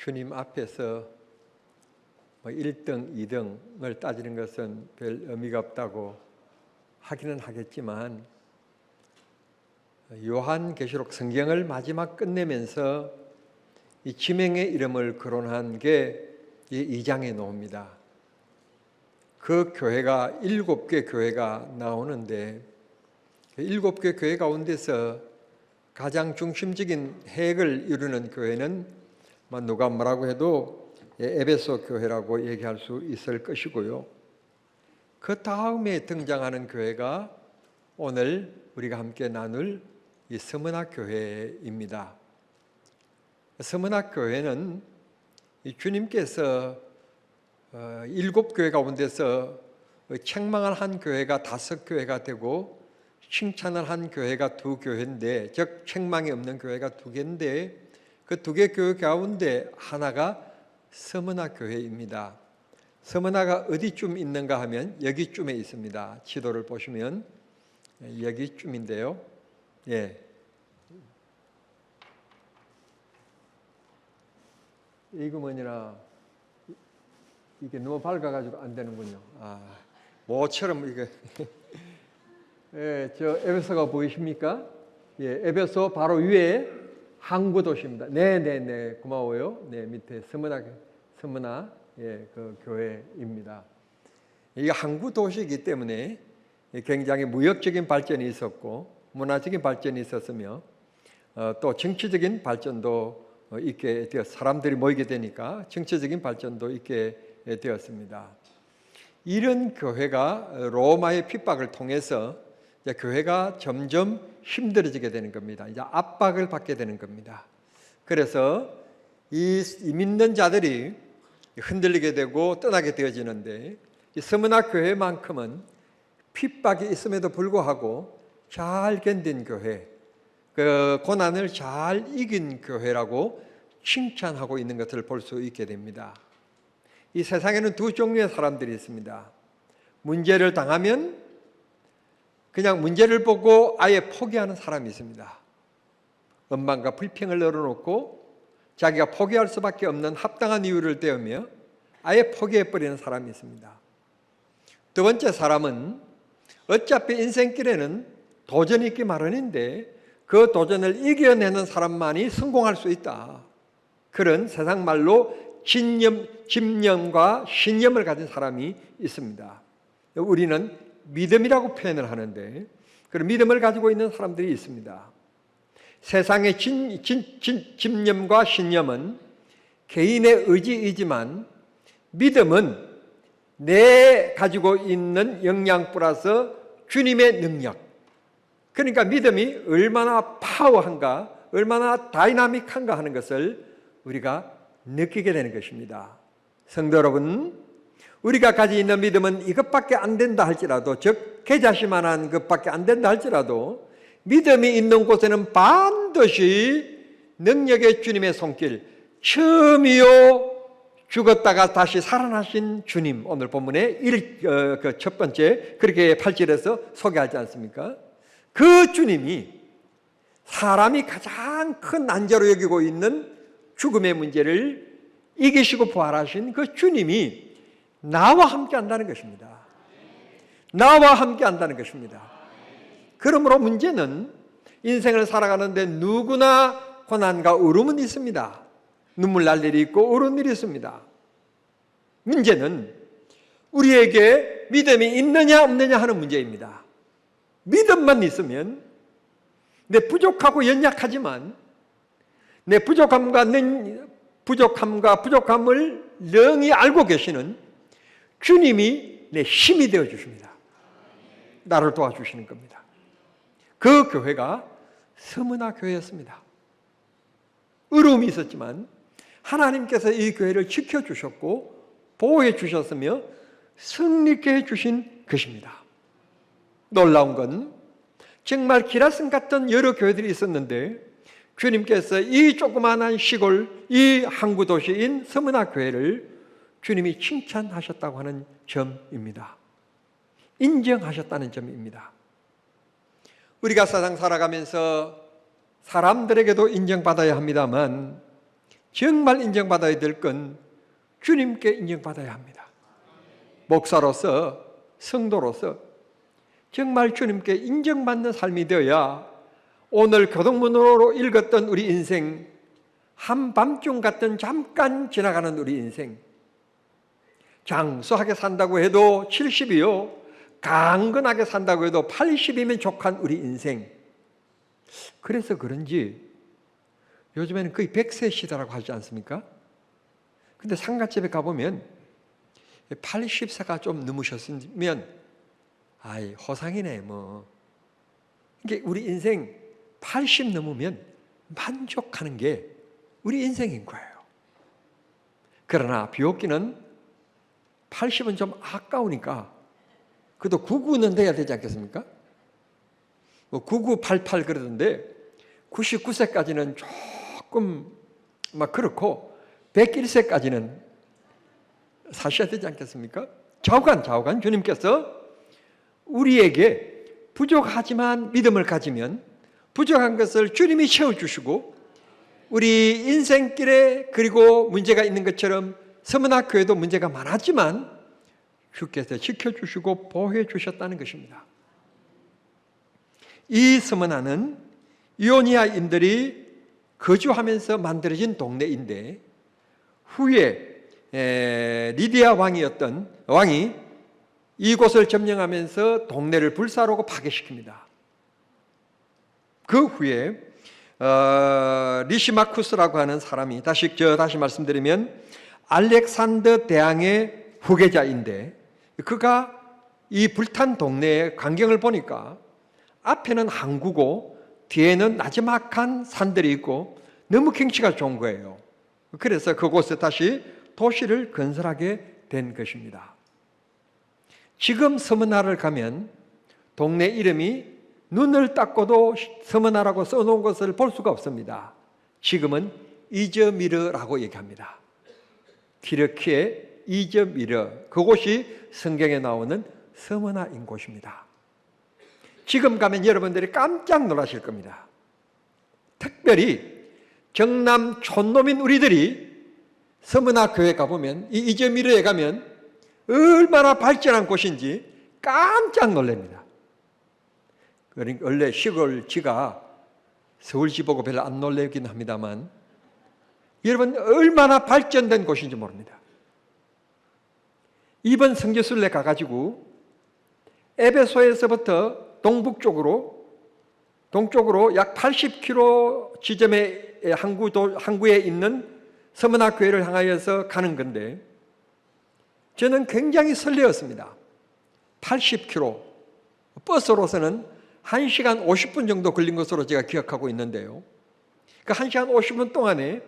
주님 앞에서 1등, 2등을 따지는 것은 별 의미가 없다고 하기는 하겠지만 요한계시록 성경을 마지막 끝내면서 이 지명의 이름을 거론한 게 이 2장에 나옵니다. 그 교회가 7개 교회가 나오는데 7개 교회 가운데서 가장 중심적인 핵을 이루는 교회는 누가 뭐라고 해도 에베소 교회라고 얘기할 수 있을 것이고요. 그 다음에 등장하는 교회가 오늘 우리가 함께 나눌 이 스무나 교회입니다. 스무나 교회는 주님께서 7교회 가운데서 책망을 한 교회가 5교회가 되고 칭찬을 한 교회가 2교회인데, 즉 책망이 없는 교회가 2개인데 그 2개 교회 가운데 하나가 스무나 교회입니다. 스무나가 어디쯤 있는가 하면 여기쯤에 있습니다. 지도를 보시면 여기쯤인데요. 이거 뭐니라 이게 너무 밝아가지고 안 되는군요. 모처럼 이게 저 에베소가 보이십니까? 에베소 바로 위에 항구 도시입니다. 네, 고마워요. 밑에 스무나 그 교회입니다. 이게 항구 도시이기 때문에 굉장히 무역적인 발전이 있었고 문화적인 발전이 있었으며 또 정치적인 발전도 있게 되어 사람들이 모이게 되니까 정치적인 발전도 있게 되었습니다. 이런 교회가 로마의 핍박을 통해서 이제 교회가 점점 힘들어지게 되는 겁니다. 이제 압박을 받게 되는 겁니다. 그래서 이 믿는 자들이 흔들리게 되고 떠나게 되어지는데 이 스무나 교회만큼은 핍박이 있음에도 불구하고 잘 견딘 교회, 그 고난을 잘 이긴 교회라고 칭찬하고 있는 것을 볼 수 있게 됩니다. 이 세상에는 2 종류의 사람들이 있습니다. 문제를 당하면 그냥 문제를 보고 아예 포기하는 사람이 있습니다. 원망과 불평을 늘어놓고 자기가 포기할 수밖에 없는 합당한 이유를 대으며 아예 포기해버리는 사람이 있습니다. 2번째 사람은 어차피 인생길에는 도전이 있기 마련인데 그 도전을 이겨내는 사람만이 성공할 수 있다. 그런 세상 말로 집념과 신념을 가진 사람이 있습니다. 우리는 믿음이라고 표현을 하는데 그런 믿음을 가지고 있는 사람들이 있습니다. 세상의 집념과 신념은 개인의 의지이지만 믿음은 내 가지고 있는 역량 플러스 주님의 능력. 그러니까 믿음이 얼마나 파워한가, 얼마나 다이나믹한가 하는 것을 우리가 느끼게 되는 것입니다. 성도 여러분, 우리가 가지고 있는 믿음은 이것밖에 안 된다 할지라도, 즉 계자시만한 것밖에 안 된다 할지라도 믿음이 있는 곳에는 반드시 능력의 주님의 손길, 처음이요 죽었다가 다시 살아나신 주님, 오늘 본문에 첫 번째 그렇게 8절에서 소개하지 않습니까? 그 주님이 사람이 가장 큰 난제로 여기고 있는 죽음의 문제를 이기시고 부활하신 그 주님이 나와 함께 한다는 것입니다. 나와 함께 한다는 것입니다. 그러므로 문제는 인생을 살아가는데 누구나 고난과 어려움은 있습니다. 눈물 날 일이 있고 어려운 일이 있습니다. 문제는 우리에게 믿음이 있느냐 없느냐 하는 문제입니다. 믿음만 있으면 내 부족하고 연약하지만 내 부족함을 능히 알고 계시는 주님이 내 힘이 되어 주십니다. 나를 도와주시는 겁니다. 그 교회가 스무나 교회였습니다. 어려움이 있었지만 하나님께서 이 교회를 지켜주셨고 보호해 주셨으며 승리케 해주신 것입니다. 놀라운 건 정말 기라성 같은 여러 교회들이 있었는데 주님께서 이 조그마한 시골, 이 항구 도시인 스무나 교회를 주님이 칭찬하셨다고 하는 점입니다. 인정하셨다는 점입니다. 우리가 세상 살아가면서 사람들에게도 인정받아야 합니다만 정말 인정받아야 될 건 주님께 인정받아야 합니다. 목사로서, 성도로서 정말 주님께 인정받는 삶이 되어야 오늘 교동문으로 읽었던 우리 인생, 한밤중 같은 잠깐 지나가는 우리 인생, 장수하게 산다고 해도 70이요, 강건하게 산다고 해도 80이면 족한 우리 인생. 그래서 그런지 요즘에는 거의 100세 시대라고 하지 않습니까? 근데 상가집에 가보면 80세가 좀 넘으셨으면 아이 허상이네 뭐. 이게 우리 인생 80 넘으면 만족하는 게 우리 인생인 거예요. 그러나 비옥기는 80은 좀 아까우니까 그래도 99는 돼야 되지 않겠습니까? 9988 그러던데 99세까지는 조금 막 그렇고 101세까지는 사셔야 되지 않겠습니까? 좌우간 주님께서 우리에게 부족하지만 믿음을 가지면 부족한 것을 주님이 채워주시고 우리 인생길에 그리고 문제가 있는 것처럼 서문학교에도 문제가 많았지만 주께서 지켜주시고 보호해 주셨다는 것입니다. 이 서문화는 이오니아인들이 거주하면서 만들어진 동네인데 후에 리디아 왕이 이곳을 점령하면서 동네를 불사르고 파괴시킵니다. 그 후에 리시마쿠스라고 하는 사람이 다시 말씀드리면 알렉산더 대왕의 후계자인데 그가 이 불탄 동네의 광경을 보니까 앞에는 항구고 뒤에는 나지막한 산들이 있고 너무 경치가 좋은 거예요. 그래서 그곳에 다시 도시를 건설하게 된 것입니다. 지금 서문화를 가면 동네 이름이 눈을 닦고도 서문화라고 써놓은 것을 볼 수가 없습니다. 지금은 이저미르라고 얘기합니다. 튀르키예 이저미르, 그곳이 성경에 나오는 서문화인 곳입니다. 지금 가면 여러분들이 깜짝 놀라실 겁니다. 특별히 경남 촌놈인 우리들이 서문화 교회 가보면 이 이저미르에 가면 얼마나 발전한 곳인지 깜짝 놀랍니다. 그러니까 원래 시골지가 서울지 보고 별로 안 놀라긴 합니다만 여러분 얼마나 발전된 곳인지 모릅니다. 이번 성지순례 가가지고 에베소에서부터 동쪽으로 약 80km 지점의 항구에 있는 서문화 교회를 향하여서 가는 건데 저는 굉장히 설레었습니다. 80km, 버스로서는 1시간 50분 정도 걸린 것으로 제가 기억하고 있는데요. 그 1시간 50분 동안에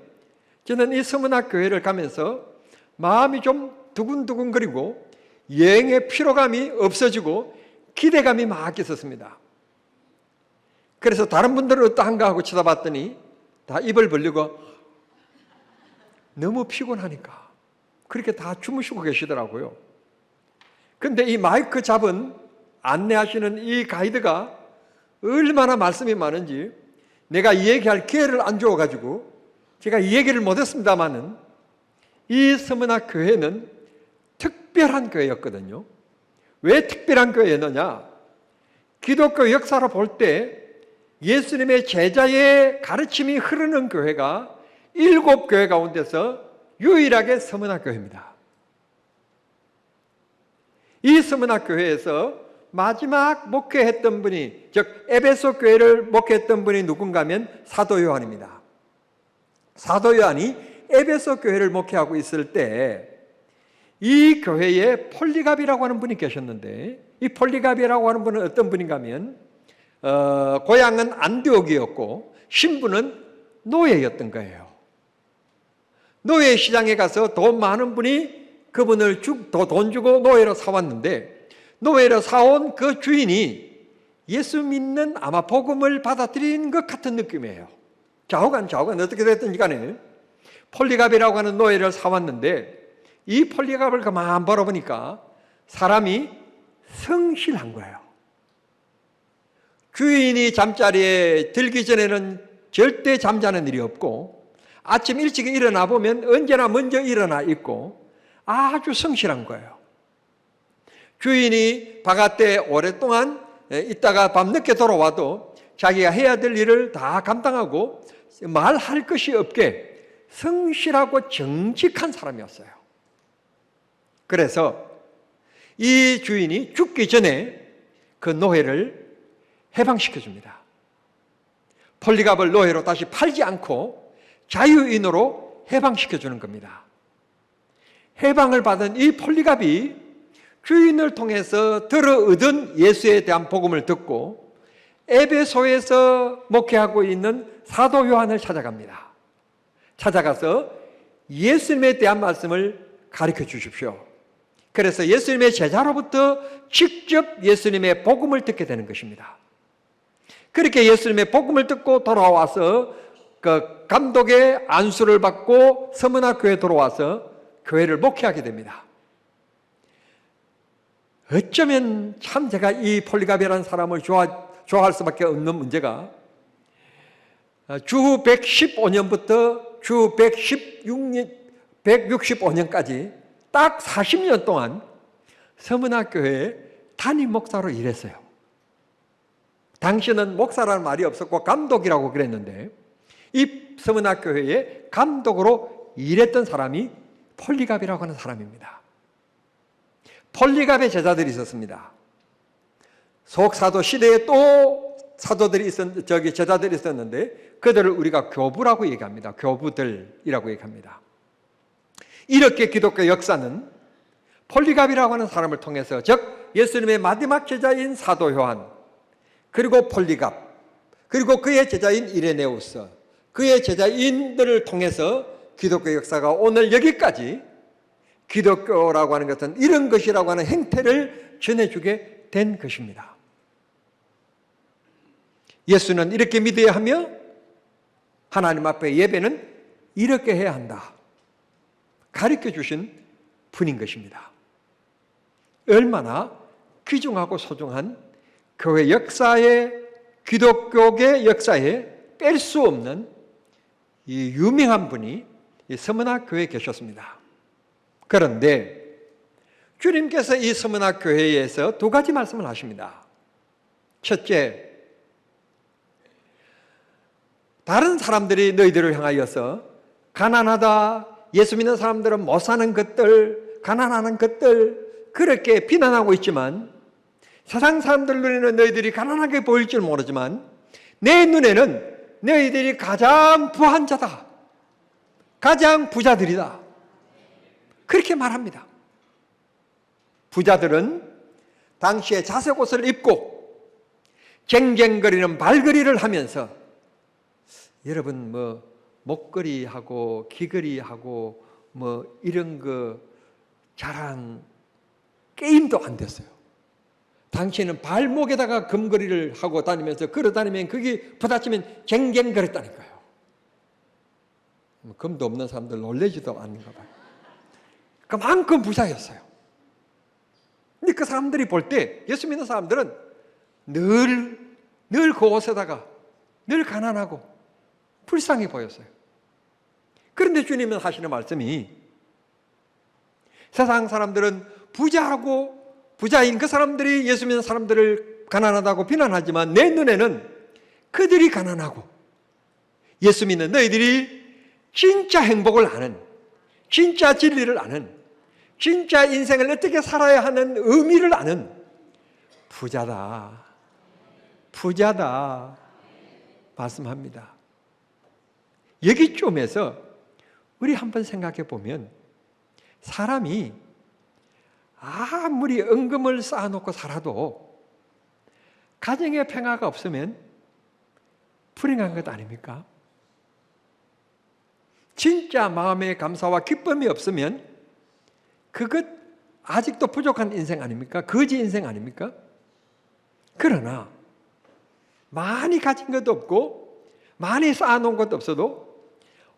저는 이 서문화 교회를 가면서 마음이 좀 두근두근거리고 여행의 피로감이 없어지고 기대감이 막 있었습니다. 그래서 다른 분들은 어떠한가 하고 쳐다봤더니 다 입을 벌리고 너무 피곤하니까 그렇게 다 주무시고 계시더라고요. 그런데 이 마이크 잡은 안내하시는 이 가이드가 얼마나 말씀이 많은지 내가 얘기할 기회를 안 줘가지고 제가 이 얘기를 못했습니다만은 이 서문화 교회는 특별한 교회였거든요. 왜 특별한 교회였느냐? 기독교 역사로 볼 때 예수님의 제자의 가르침이 흐르는 교회가 7교회 가운데서 유일하게 서문화 교회입니다. 이 서문화 교회에서 마지막 목회했던 분이, 즉 에베소 교회를 목회했던 분이 누군가 하면 사도 요한입니다. 사도 요한이 에베소 교회를 목회하고 있을 때 이 교회에 폴리갑이라고 하는 분이 계셨는데 이 폴리갑이라고 하는 분은 어떤 분인가 하면 고향은 안디옥이었고 신분은 노예였던 거예요. 노예 시장에 가서 돈 많은 분이 그분을 돈 주고 노예로 사왔는데 노예로 사온 그 주인이 예수 믿는 아마 복음을 받아들인 것 같은 느낌이에요. 좌우간 어떻게 됐든지 간에 폴리갑이라고 하는 노예를 사왔는데 이 폴리갑을 가만 바라보니까 사람이 성실한 거예요. 주인이 잠자리에 들기 전에는 절대 잠자는 일이 없고 아침 일찍 일어나 보면 언제나 먼저 일어나 있고 아주 성실한 거예요. 주인이 바깥에 오랫동안 있다가 밤늦게 돌아와도 자기가 해야 될 일을 다 감당하고 말할 것이 없게 성실하고 정직한 사람이었어요. 그래서 이 주인이 죽기 전에 그 노예를 해방시켜 줍니다. 폴리갑을 노예로 다시 팔지 않고 자유인으로 해방시켜 주는 겁니다. 해방을 받은 이 폴리갑이 주인을 통해서 들어 얻은 예수에 대한 복음을 듣고 에베소에서 목회하고 있는 사도 요한을 찾아갑니다. 찾아가서 예수님에 대한 말씀을 가르쳐 주십시오. 그래서 예수님의 제자로부터 직접 예수님의 복음을 듣게 되는 것입니다. 그렇게 예수님의 복음을 듣고 돌아와서 그 감독의 안수를 받고 서문학 교회에 돌아와서 교회를 목회하게 됩니다. 어쩌면 참 제가 이 폴리갑이라는 사람을 좋아할 수밖에 없는 문제가 주 115년부터 주 165년까지 딱 40년 동안 서문학 교회에 담임 목사로 일했어요. 당시는 목사라는 말이 없었고 감독이라고 그랬는데 이 서문학 교회에 감독으로 일했던 사람이 폴리갑이라고 하는 사람입니다. 폴리갑의 제자들이 있었습니다. 속사도 시대에 또 제자들이 있었는데 그들을 우리가 교부라고 얘기합니다. 교부들이라고 얘기합니다. 이렇게 기독교 역사는 폴리갑이라고 하는 사람을 통해서, 즉 예수님의 마지막 제자인 사도 요한, 그리고 폴리갑, 그리고 그의 제자인 이레네우스, 그의 제자인들을 통해서 기독교 역사가 오늘 여기까지 기독교라고 하는 것은 이런 것이라고 하는 행태를 전해주게 된 것입니다. 예수는 이렇게 믿어야 하며 하나님 앞에 예배는 이렇게 해야 한다 가르쳐 주신 분인 것입니다. 얼마나 귀중하고 소중한 교회 역사에, 기독교계 역사에 뺄 수 없는 이 유명한 분이 이 서문학 교회에 계셨습니다. 그런데 주님께서 이 서문학 교회에서 두 가지 말씀을 하십니다. 첫째, 다른 사람들이 너희들을 향하여서 가난하다, 예수 믿는 사람들은 못 사는 것들, 가난하는 것들 그렇게 비난하고 있지만 세상 사람들 눈에는 너희들이 가난하게 보일 줄 모르지만 내 눈에는 너희들이 가장 부한 자다, 가장 부자들이다, 그렇게 말합니다. 부자들은 당시에 자색 옷을 입고 쟁쟁거리는 발걸이를 하면서, 여러분 목걸이하고 귀걸이하고 이런 거 자랑 게임도 안 됐어요. 당시에는 발목에다가 금거리를 하고 다니면서 걸어다니면 그게 부딪히면 쟁쟁거렸다니까요. 금도 없는 사람들 놀라지도 않는가 봐요. 그만큼 부자였어요. 근데 그 사람들이 볼 때 예수 믿는 사람들은 늘 그 옷에다가 늘 가난하고 불쌍해 보였어요. 그런데 주님은 하시는 말씀이, 세상 사람들은 부자인 그 사람들이 예수 믿는 사람들을 가난하다고 비난하지만 내 눈에는 그들이 가난하고 예수 믿는 너희들이 진짜 행복을 아는, 진짜 진리를 아는, 진짜 인생을 어떻게 살아야 하는 의미를 아는 부자다 말씀합니다. 여기쯤에서 우리 한번 생각해 보면, 사람이 아무리 은금을 쌓아놓고 살아도 가정의 평화가 없으면 불행한 것 아닙니까? 진짜 마음의 감사와 기쁨이 없으면 그것 아직도 부족한 인생 아닙니까? 거지 인생 아닙니까? 그러나 많이 가진 것도 없고 많이 쌓아놓은 것도 없어도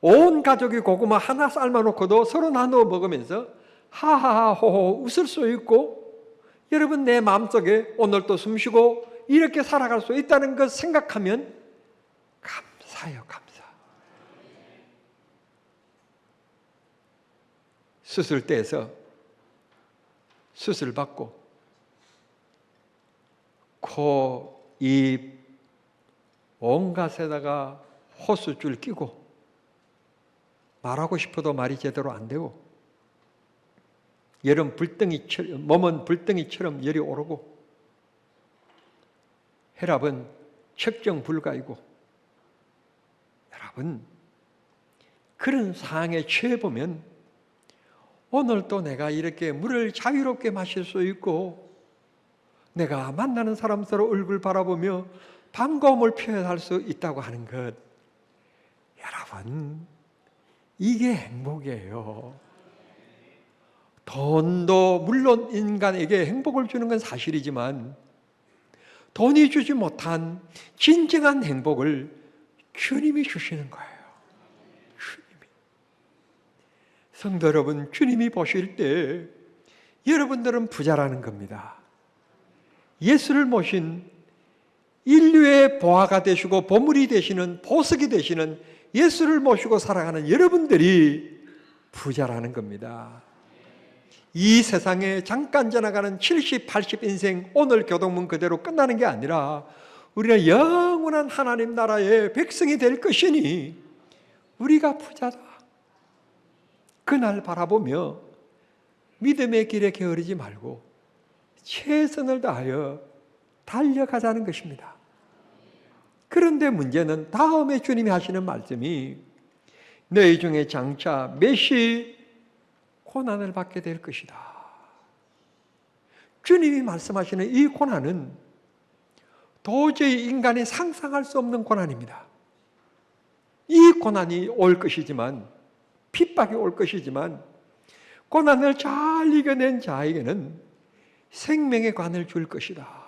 온 가족이 고구마 하나 삶아놓고도 서로 나누어 먹으면서 하하하호호 웃을 수 있고, 여러분 내 마음속에 오늘도 숨쉬고 이렇게 살아갈 수 있다는 것 생각하면 감사해요. 감사. 수술대에서 수술 받고 코, 입, 온갖에다가 호수줄 끼고 말하고 싶어도 말이 제대로 안 되고 몸은 불덩이처럼 열이 오르고 혈압은 측정 불가이고 여러분 그런 상황에 처해 보면 오늘도 내가 이렇게 물을 자유롭게 마실 수 있고 내가 만나는 사람 서로 얼굴 바라보며 반가움을 표현할 수 있다고 하는 것 여러분 이게 행복이에요. 돈도 물론 인간에게 행복을 주는 건 사실이지만 돈이 주지 못한 진정한 행복을 주님이 주시는 거예요. 주님이. 성도 여러분, 주님이 보실 때 여러분들은 부자라는 겁니다. 예수를 모신 인류의 보화가 되시고 보물이 되시는 보석이 되시는 예수를 모시고 살아가는 여러분들이 부자라는 겁니다. 이 세상에 잠깐 지나가는 70, 80 인생 오늘 교동문 그대로 끝나는 게 아니라 우리는 영원한 하나님 나라의 백성이 될 것이니 우리가 부자다. 그날 바라보며 믿음의 길에 게으르지 말고 최선을 다하여 달려가자는 것입니다. 그런데 문제는 다음에 주님이 하시는 말씀이 너희 중에 장차 몇이 고난을 받게 될 것이다. 주님이 말씀하시는 이 고난은 도저히 인간이 상상할 수 없는 고난입니다. 이 고난이 올 것이지만 핍박이 올 것이지만 고난을 잘 이겨낸 자에게는 생명의 관을 줄 것이다.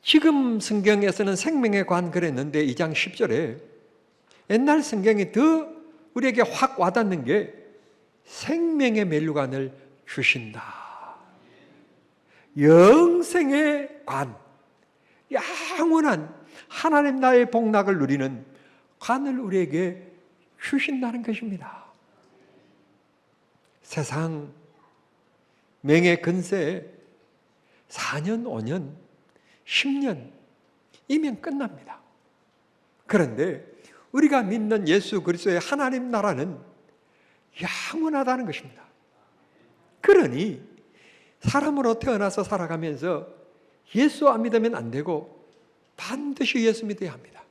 지금 성경에서는 생명의 관 그랬는데 2장 10절에 옛날 성경이 더 우리에게 확 와닿는 게 생명의 멜류관을 주신다. 영생의 관, 영원한 하나님 나라의 복락을 누리는 관을 우리에게 주신다는 것입니다. 세상 명예 근세에 4년, 5년, 10년이면 끝납니다. 그런데 우리가 믿는 예수 그리스도의 하나님 나라는 영원하다는 것입니다. 그러니 사람으로 태어나서 살아가면서 예수 안 믿으면 안 되고 반드시 예수 믿어야 합니다.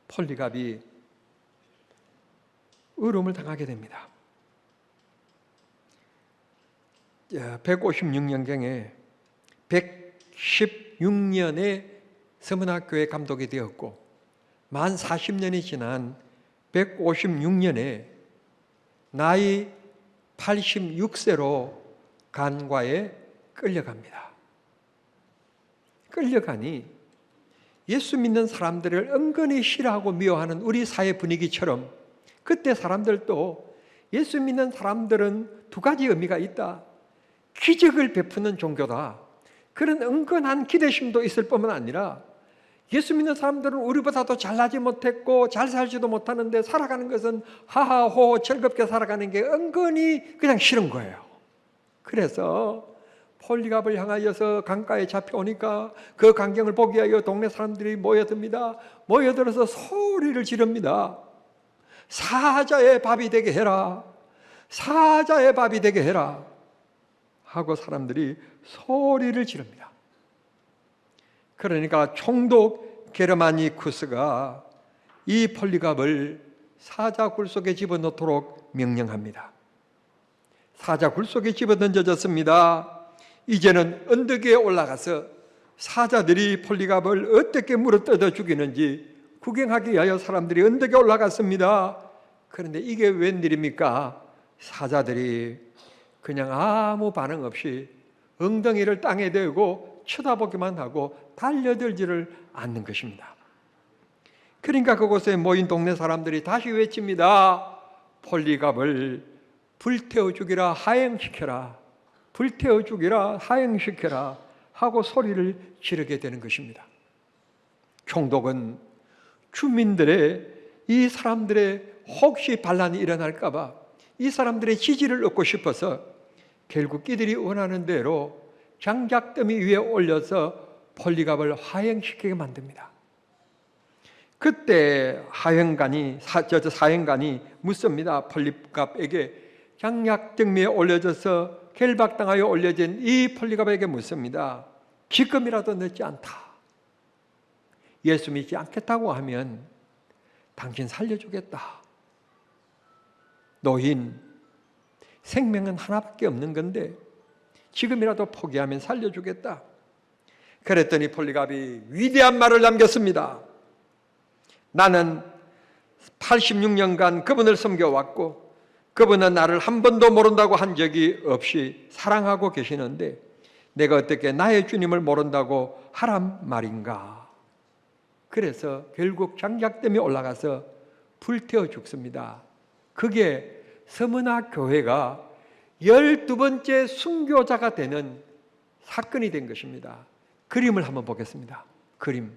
폴리갑이 의로움을 당하게 됩니다. 156년경에 116년에 서문학교의 감독이 되었고 만 40년이 지난 156년에 나이 86세로 간과에 끌려갑니다. 끌려가니 예수 믿는 사람들을 은근히 싫어하고 미워하는 우리 사회 분위기처럼 그때 사람들도 예수 믿는 사람들은 두 가지 의미가 있다. 기적을 베푸는 종교다. 그런 은근한 기대심도 있을 뿐만 아니라 예수 믿는 사람들은 우리보다도 잘나지 못했고 잘 살지도 못하는데 살아가는 것은 하하호 즐겁게 살아가는 게 은근히 그냥 싫은 거예요. 그래서 폴리갑을 향하여서 강가에 잡혀오니까 그 광경을 보기 위하여 동네 사람들이 모여듭니다. 모여들어서 소리를 지릅니다. 사자의 밥이 되게 해라. 사자의 밥이 되게 해라. 하고 사람들이 소리를 지릅니다. 그러니까 총독 게르마니쿠스가 이 폴리갑을 사자 굴 속에 집어넣도록 명령합니다. 사자 굴 속에 집어던져졌습니다. 이제는 언덕 위에 올라가서 사자들이 폴리갑을 어떻게 물어뜯어 죽이는지 구경하기 위하여 사람들이 언덕에 올라갔습니다. 그런데 이게 웬일입니까? 사자들이 그냥 아무 반응 없이 엉덩이를 땅에 대고 쳐다보기만 하고 달려들지를 않는 것입니다. 그러니까 그곳에 모인 동네 사람들이 다시 외칩니다. 폴리갑을 불태워 죽이라, 하행시켜라. 불태워 죽이라, 하행시켜라 하고 소리를 지르게 되는 것입니다. 총독은 주민들의 이 사람들의 혹시 반란이 일어날까 봐 이 사람들의 지지를 얻고 싶어서 결국 이들이 원하는 대로 장작더미 위에 올려서 폴리갑을 화형시키게 만듭니다. 그때 사형관이 묻습니다. 폴리갑에게 장작더미 위에 올려져서 결박당하여 올려진 이 폴리갑에게 묻습니다. 기금이라도 넣지 않다. 예수 믿지 않겠다고 하면 당신 살려주겠다. 노인, 생명은 하나밖에 없는 건데 지금이라도 포기하면 살려주겠다. 그랬더니 폴리갑이 위대한 말을 남겼습니다. 나는 86년간 그분을 섬겨왔고 그분은 나를 한 번도 모른다고 한 적이 없이 사랑하고 계시는데 내가 어떻게 나의 주님을 모른다고 하란 말인가. 그래서 결국 장작댐에 올라가서 불태워 죽습니다. 그게 서문화 교회가 12번째 순교자가 되는 사건이 된 것입니다. 그림을 한번 보겠습니다. 그림.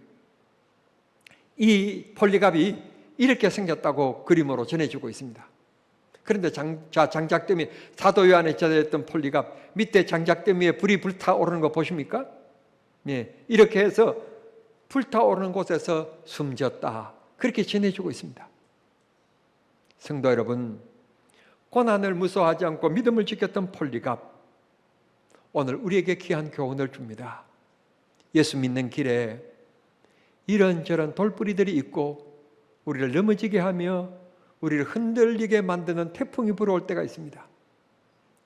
이 폴리갑이 이렇게 생겼다고 그림으로 전해주고 있습니다. 그런데 장작댐이 사도 요한에 전했던 폴리갑 밑에 장작댐 위에 불이 불타오르는 거 보십니까? 예, 이렇게 해서 불타오르는 곳에서 숨졌다. 그렇게 전해주고 있습니다. 성도 여러분, 고난을 무서워하지 않고 믿음을 지켰던 폴리갑, 오늘 우리에게 귀한 교훈을 줍니다. 예수 믿는 길에 이런저런 돌뿌리들이 있고 우리를 넘어지게 하며 우리를 흔들리게 만드는 태풍이 불어올 때가 있습니다.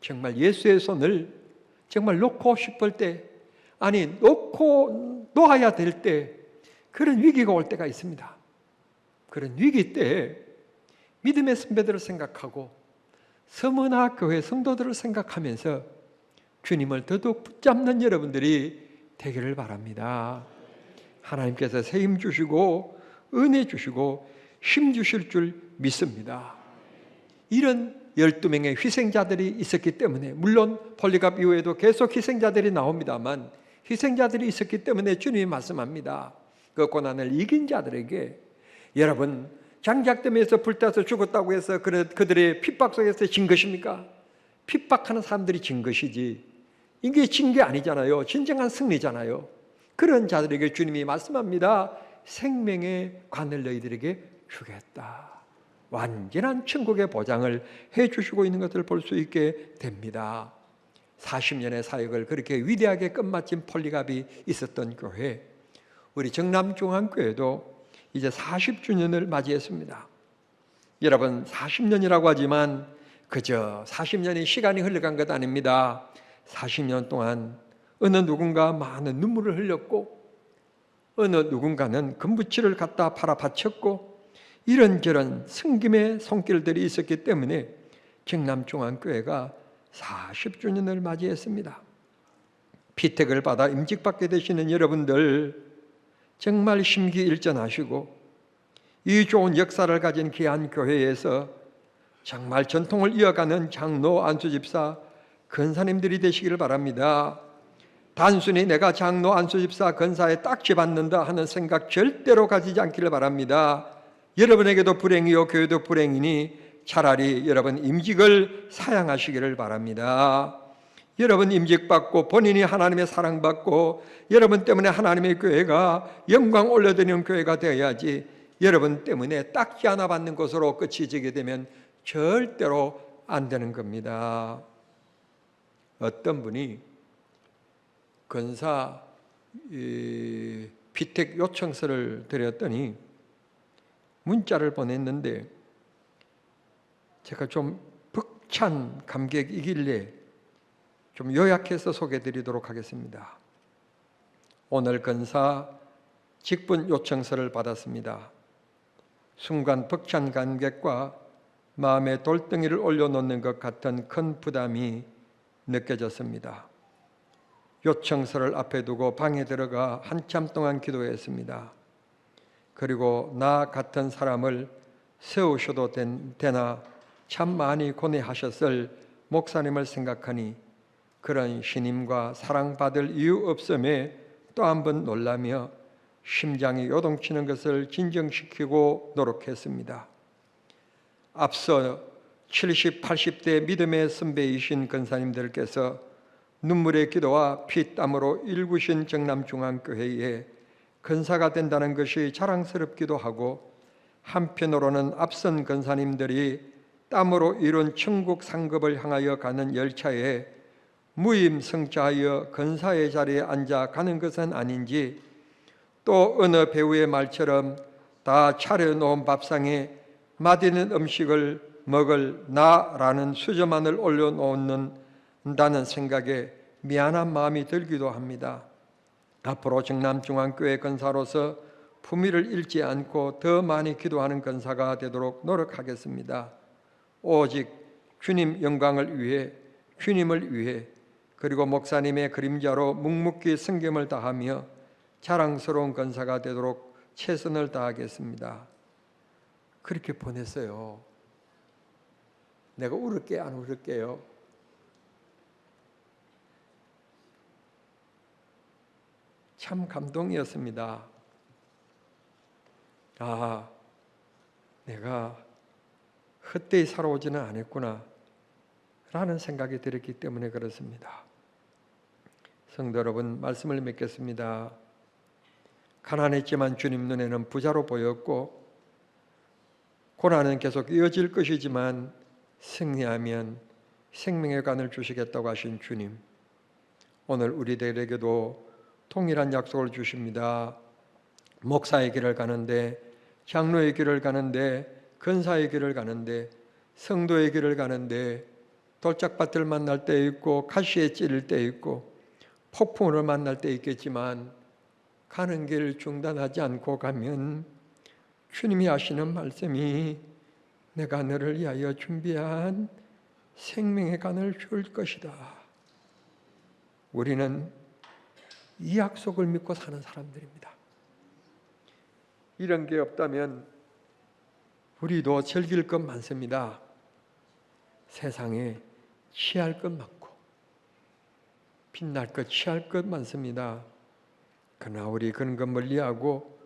정말 예수의 손을 정말 놓고 싶을 때, 아니 놓아야 될 때, 그런 위기가 올 때가 있습니다. 그런 위기 때 믿음의 선배들을 생각하고 서문화 교회 성도들을 생각하면서 주님을 더더욱 붙잡는 여러분들이 되기를 바랍니다. 하나님께서 새 힘 주시고 은혜 주시고 힘 주실 줄 믿습니다. 이런 12명의 희생자들이 있었기 때문에, 물론 폴리갑 이후에도 계속 희생자들이 나옵니다만 희생자들이 있었기 때문에 주님이 말씀합니다. 그 고난을 이긴 자들에게, 여러분 장작댐에서 불타서 죽었다고 해서 그들의 핍박 속에서 진 것입니까? 핍박하는 사람들이 진 것이지 이게 진 게 아니잖아요. 진정한 승리잖아요. 그런 자들에게 주님이 말씀합니다. 생명의 관을 너희들에게 주겠다. 완전한 천국의 보장을 해주시고 있는 것을 볼 수 있게 됩니다. 40년의 사역을 그렇게 위대하게 끝마친 폴리갑이 있었던 교회, 우리 정남중앙교회도 이제 40주년을 맞이했습니다. 여러분, 40년이라고 하지만 그저 40년의 시간이 흘러간 것 아닙니다. 40년 동안 어느 누군가 많은 눈물을 흘렸고 어느 누군가는 금붙이를 갖다 팔아 바쳤고 이런저런 섬김의 손길들이 있었기 때문에 정남중앙교회가 40주년을 맞이했습니다. 피택을 받아 임직받게 되시는 여러분들 정말 심기일전하시고 이 좋은 역사를 가진 귀한 교회에서 정말 전통을 이어가는 장로, 안수집사, 권사님들이 되시기를 바랍니다. 단순히 내가 장로, 안수집사, 권사에 딱 집어넣는다 하는 생각 절대로 가지지 않기를 바랍니다. 여러분에게도 불행이요 교회도 불행이니 차라리 여러분 임직을 사양하시기를 바랍니다. 여러분 임직받고 본인이 하나님의 사랑받고 여러분 때문에 하나님의 교회가 영광 올려드리는 교회가 되어야지, 여러분 때문에 딱지 하나 받는 것으로 끝이 지게 되면 절대로 안 되는 겁니다. 어떤 분이 권사 피택 요청서를 드렸더니 문자를 보냈는데 제가 좀 벅찬 감격이길래 좀 요약해서 소개해드리도록 하겠습니다. 오늘 권사 직분 요청서를 받았습니다. 순간 벅찬 감격과 마음에 돌덩이를 올려놓는 것 같은 큰 부담이 느껴졌습니다. 요청서를 앞에 두고 방에 들어가 한참 동안 기도했습니다. 그리고 나 같은 사람을 세우셔도 되나 참 많이 고뇌하셨을 목사님을 생각하니 그런 신임과 사랑받을 이유 없음에 또 한 번 놀라며 심장이 요동치는 것을 진정시키고 노력했습니다. 앞서 70, 80대 믿음의 선배이신 권사님들께서 눈물의 기도와 피땀으로 일구신 정남중앙교회에 권사가 된다는 것이 자랑스럽기도 하고, 한편으로는 앞선 권사님들이 땀으로 이룬 천국 상급을 향하여 가는 열차에 무임승차하여 권사의 자리에 앉아 가는 것은 아닌지, 또 어느 배우의 말처럼 다 차려놓은 밥상에 맛있는 음식을 먹을 나라는 수저만을 올려놓는다는 생각에 미안한 마음이 들기도 합니다. 앞으로 정남중앙교회 권사로서 품위를 잃지 않고 더 많이 기도하는 권사가 되도록 노력하겠습니다. 오직 주님 영광을 위해, 주님을 위해, 그리고 목사님의 그림자로 묵묵히 섬김을 다하며 자랑스러운 권사가 되도록 최선을 다하겠습니다. 그렇게 보냈어요. 내가 울을게 안 울을게요? 참 감동이었습니다. 아, 내가 헛되이 살아오지는 않았구나 라는 생각이 들었기 때문에 그렇습니다. 성도 여러분, 말씀을 맺겠습니다. 가난했지만 주님 눈에는 부자로 보였고, 고난은 계속 이어질 것이지만 승리하면 생명의 관을 주시겠다고 하신 주님, 오늘 우리들에게도 동일한 약속을 주십니다. 목사의 길을 가는데, 장로의 길을 가는데, 권사의 길을 가는데, 성도의 길을 가는데 돌짝밭을 만날 때 있고 가시에 찌를 때 있고 폭풍을 만날 때 있겠지만, 가는 길 중단하지 않고 가면 주님이 하시는 말씀이 내가 너를 위하여 준비한 생명의 간을 줄 것이다. 우리는 이 약속을 믿고 사는 사람들입니다. 이런 게 없다면 우리도 즐길 것 많습니다. 세상에 취할 것 많고 빛날 것 취할 것 많습니다. 그러나 우리 그런 것 멀리하고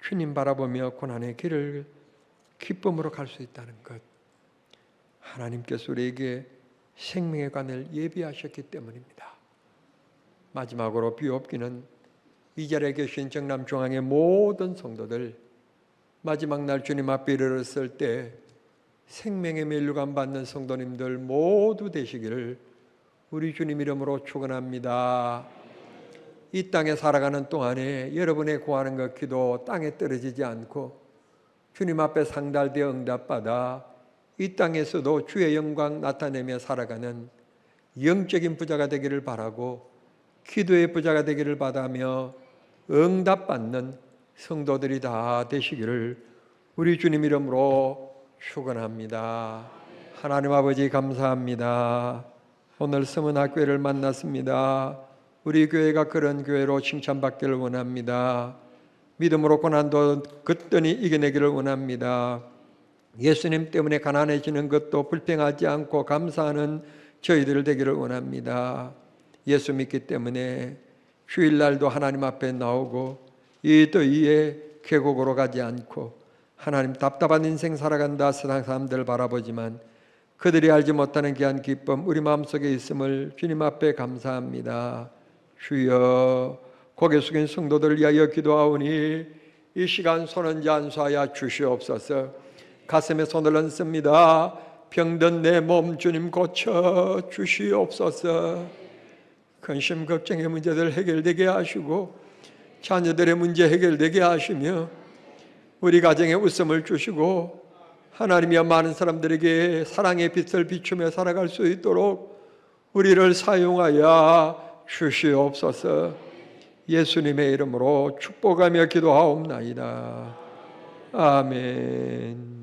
주님 바라보며 고난의 길을 기쁨으로 갈 수 있다는 것, 하나님께서 우리에게 생명의 관을 예비하셨기 때문입니다. 마지막으로 비옵기는 이 자리에 계신 정남중앙의 모든 성도들, 마지막 날 주님 앞에 이르렀을 때 생명의 면류관 받는 성도님들 모두 되시기를 우리 주님 이름으로 축원합니다. 이 땅에 살아가는 동안에 여러분의 구하는 것 기도 땅에 떨어지지 않고 주님 앞에 상달되어 응답받아 이 땅에서도 주의 영광 나타내며 살아가는 영적인 부자가 되기를 바라고, 기도의 부자가 되기를 바라며 응답받는 성도들이 다 되시기를 우리 주님 이름으로 축원합니다. 하나님 아버지 감사합니다. 오늘 서문학교회를 만났습니다. 우리 교회가 그런 교회로 칭찬받기를 원합니다. 믿음으로 고난도 굳건히 이겨내기를 원합니다. 예수님 때문에 가난해지는 것도 불평하지 않고 감사하는 저희들 되기를 원합니다. 예수 믿기 때문에 주일날도 하나님 앞에 나오고 이 더위에 계곡으로 가지 않고 하나님 답답한 인생 살아간다 세상 사람들 바라보지만 그들이 알지 못하는 귀한 기쁨 우리 마음속에 있음을 주님 앞에 감사합니다. 주여, 고개 숙인 성도들 위하여 기도하오니 이 시간 손 얹어 안수하여 주시옵소서. 가슴에 손을 얹습니다. 병든 내 몸 주님 고쳐 주시옵소서. 근심 걱정의 문제들 해결되게 하시고 자녀들의 문제 해결되게 하시며 우리 가정에 웃음을 주시고 하나님이여 많은 사람들에게 사랑의 빛을 비추며 살아갈 수 있도록 우리를 사용하여 주시옵소서. 예수님의 이름으로 축복하며 기도하옵나이다. 아멘.